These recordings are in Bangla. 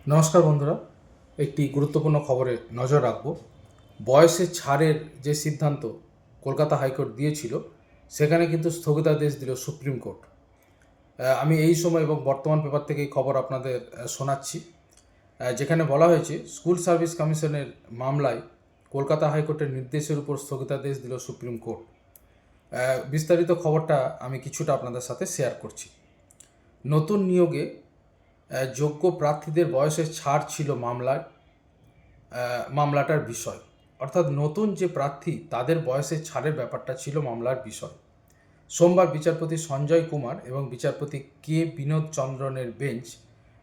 নমস্কার বন্ধুরা, একটি গুরুত্বপূর্ণ খবরে নজর রাখব। বয়সের ছাড়ের যে সিদ্ধান্ত কলকাতা হাইকোর্ট দিয়েছিল, সেখানে কিন্তু স্থগিতাদেশ দিল সুপ্রিম কোর্ট। আমি এই সময় এবং বর্তমান পেপার থেকে এই খবর আপনাদের শোনাচ্ছি, যেখানে বলা হয়েছে স্কুল সার্ভিস কমিশনের মামলায় কলকাতা হাইকোর্টের নির্দেশের উপর স্থগিতাদেশ দিল সুপ্রিম কোর্ট। বিস্তারিত খবরটা আমি কিছুটা আপনাদের সাথে শেয়ার করছি। নতুন নিয়োগে যোগ্য প্রার্থীদের বয়সের ছাড় ছিল মামলাটার বিষয়। অর্থাৎ নতুন যে প্রার্থী তাদের বয়সের ছাড়ের ব্যাপারটা ছিল মামলার বিষয়। সোমবার বিচারপতি সঞ্জয় কুমার এবং বিচারপতি কে বিনোদ চন্দ্রনের বেঞ্চ,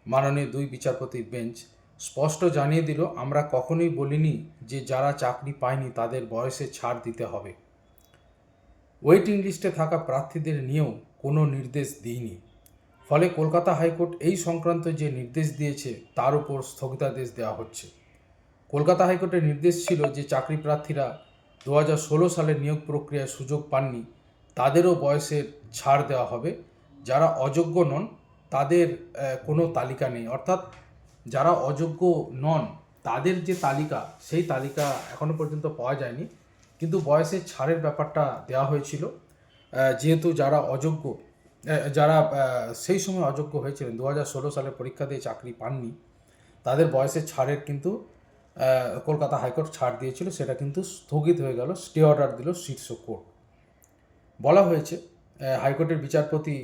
মাননীয় দুই বিচারপতির বেঞ্চ স্পষ্ট জানিয়ে দিল, আমরা কখনোই বলিনি যে যারা চাকরি পায়নি তাদের বয়সে ছাড় দিতে হবে। ওয়েটিং লিস্টে থাকা প্রার্থীদের নিয়েও কোনো নির্দেশ দিইনি। ফলে কলকাতা হাইকোর্ট এই সংক্রান্ত যে নির্দেশ দিয়েছে তার উপর স্থগিতাদেশ দেওয়া হচ্ছে। কলকাতা হাইকোর্টের নির্দেশ ছিল যে চাকরি প্রার্থীরা 2016 সালের নিয়োগ প্রক্রিয়ায় সুযোগ পাননি তাদেরও বয়সের ছাড় দেওয়া হবে। যারা অযোগ্য নন তাদের কোনো তালিকা নেই, অর্থাৎ যারা অযোগ্য নন তাদের যে তালিকা, সেই তালিকা এখনও পর্যন্ত পাওয়া যায়নি, কিন্তু বয়সের ছাড়ের ব্যাপারটা দেওয়া হয়েছিল। যেহেতু যারা সেই সময় অযোগ্য হয়েছিলেন, 2016 সালে পরীক্ষা দিয়ে চাকরি পাননি, তাদের বয়সের ছাড়ের কিন্তু কলকাতা হাইকোর্ট ছাড় দিয়েছিল, সেটা কিন্তু স্থগিত হয়ে গেল, স্টে অর্ডার দিল শীর্ষ কোর্ট। বলা হয়েছে হাইকোর্টের বিচারপতি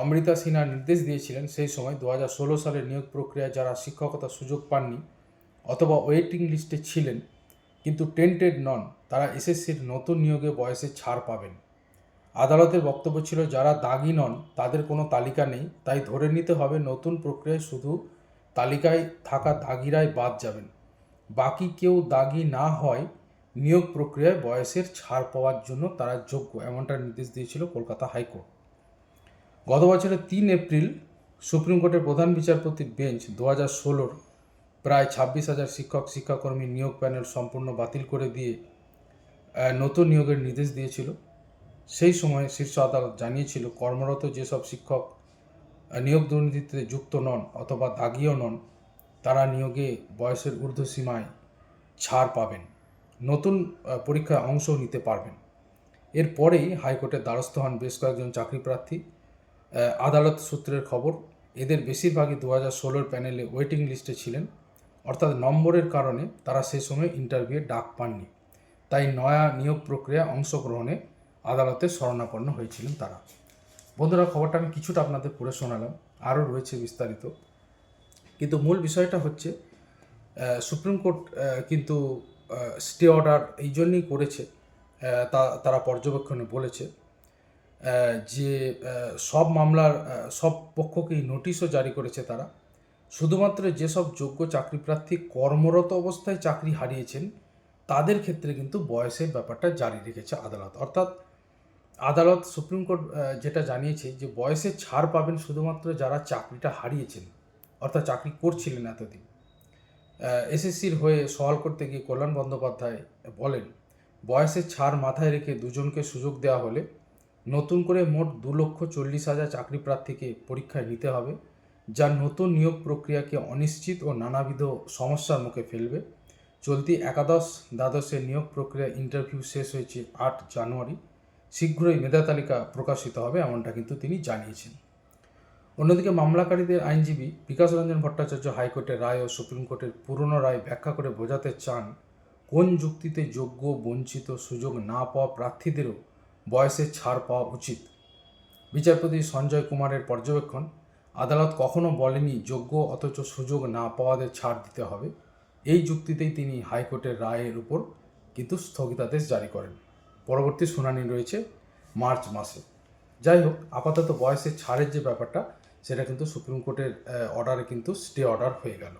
অমৃতা সিনহা নির্দেশ দিয়েছিলেন সেই সময় 2016 সালের নিয়োগ প্রক্রিয়ায় যারা শিক্ষকতার সুযোগ পাননি অথবা ওয়েটিং লিস্টে ছিলেন কিন্তু টেন্টেড নন, তারা এসএসসির নতুন নিয়োগে বয়সের ছাড় পাবেন। আদালতের বক্তব্য ছিল যারা দাগি নন তাদের কোনো তালিকা নেই, তাই ধরে নিতে হবে নতুন প্রক্রিয়ায় শুধু তালিকায় থাকা দাগিরাই বাদ যাবেন। বাকি কেউ দাগি না হয় নিয়োগ প্রক্রিয়ায় বয়সের ছাড় পাওয়ার জন্য তারা যোগ্য, এমনটা নির্দেশ দিয়েছিল কলকাতা হাইকোর্ট। গত বছরের 3 এপ্রিল সুপ্রিম কোর্টের প্রধান বিচারপতির বেঞ্চ 2016 প্রায় 26,000 শিক্ষাকর্মী নিয়োগ প্যানেল সম্পূর্ণ বাতিল করে দিয়ে নতুন নিয়োগের নির্দেশ দিয়েছিল। সেই সময় শীর্ষ আদালত জানিয়েছিল কর্মরত যেসব শিক্ষক নিয়োগ দুর্নীতিতে যুক্ত নন অথবা দাগিও নন, তারা নিয়োগে বয়সের ঊর্ধ্বসীমায় ছাড় পাবেন, নতুন পরীক্ষায় অংশ নিতে পারবেন। এরপরেই হাইকোর্টের দ্বারস্থ হন বেশ কয়েকজন চাকরি প্রার্থী। আদালত সূত্রের খবর, এদের বেশিরভাগই 2016 প্যানেলে ওয়েটিং লিস্টে ছিলেন, অর্থাৎ নম্বরের কারণে তারা সে সময় ইন্টারভিউয়ে ডাক পাননি, তাই নয়া নিয়োগ প্রক্রিয়ায় অংশগ্রহণে আদালতে শরণাপন্ন হয়েছিলেন তারা। বন্ধুরা, খবরটা আমি কিছুটা আপনাদের পড়ে শোনালাম, আরও রয়েছে বিস্তারিত, কিন্তু মূল বিষয়টা হচ্ছে সুপ্রিম কোর্ট কিন্তু স্টে অর্ডার এই জন্যই করেছে, তারা পর্যবেক্ষণে বলেছে যে সব মামলার সব পক্ষকেই নোটিশও জারি করেছে তারা, শুধুমাত্র যেসব যোগ্য চাকরি প্রার্থী কর্মরত অবস্থায় চাকরি হারিয়েছেন তাদের ক্ষেত্রে কিন্তু বয়সের ব্যাপারটা জারি রেখেছে আদালত। অর্থাৎ আদালত, সুপ্রিম কোর্ট যেটা জানিয়েছে যে বয়সের ছাড় পাবেন শুধুমাত্র যারা চাকরিটা হারিয়েছেন, অর্থাৎ চাকরি করছিলেন এতদিন। এসএসসির হয়ে সওয়াল করতে গিয়ে কল্যাণ বন্দ্যোপাধ্যায় বলেন, বয়সের ছাড় মাথায় রেখে দুজনকে সুযোগ দেওয়া হলে নতুন করে মোট 2,40,000 চাকরি প্রার্থীকে পরীক্ষায় নিতে হবে, যা নতুন নিয়োগ প্রক্রিয়াকে অনিশ্চিত ও নানাবিধ সমস্যার মুখে ফেলবে। চলতি দ্বাদশের নিয়োগ প্রক্রিয়া ইন্টারভিউ শেষ হয়েছে 8 জানুয়ারি, শীঘ্রই মেধা তালিকা প্রকাশিত হবে, এমনটা কিন্তু তিনি জানিয়েছেন। অন্যদিকে মামলাকারীদের আইনজীবী বিকাশ রঞ্জন ভট্টাচার্য হাইকোর্টের রায় ও সুপ্রিম কোর্টের পুরনো রায় ব্যাখ্যা করে বোঝাতে চান কোন যুক্তিতে যোগ্য, বঞ্চিত, সুযোগ না পাওয়া প্রার্থীদেরও বয়সের ছাড় পাওয়া উচিত। বিচারপতি সঞ্জয় কুমারের পর্যবেক্ষণ, আদালত কখনো বলেনি যোগ্য অথচ সুযোগ না পাওয়াদের ছাড় দিতে হবে। এই যুক্তিতেই তিনি হাইকোর্টের রায়ের উপর কিন্তু স্থগিতাদেশ জারি করেন। পরবর্তী শুনানি রয়েছে মার্চ মাসে। যাই হোক, আপাতত বয়সের ছাড়ের যে ব্যাপারটা, সেটা কিন্তু সুপ্রিম কোর্টের অর্ডারে কিন্তু স্টে অর্ডার হয়ে গেল।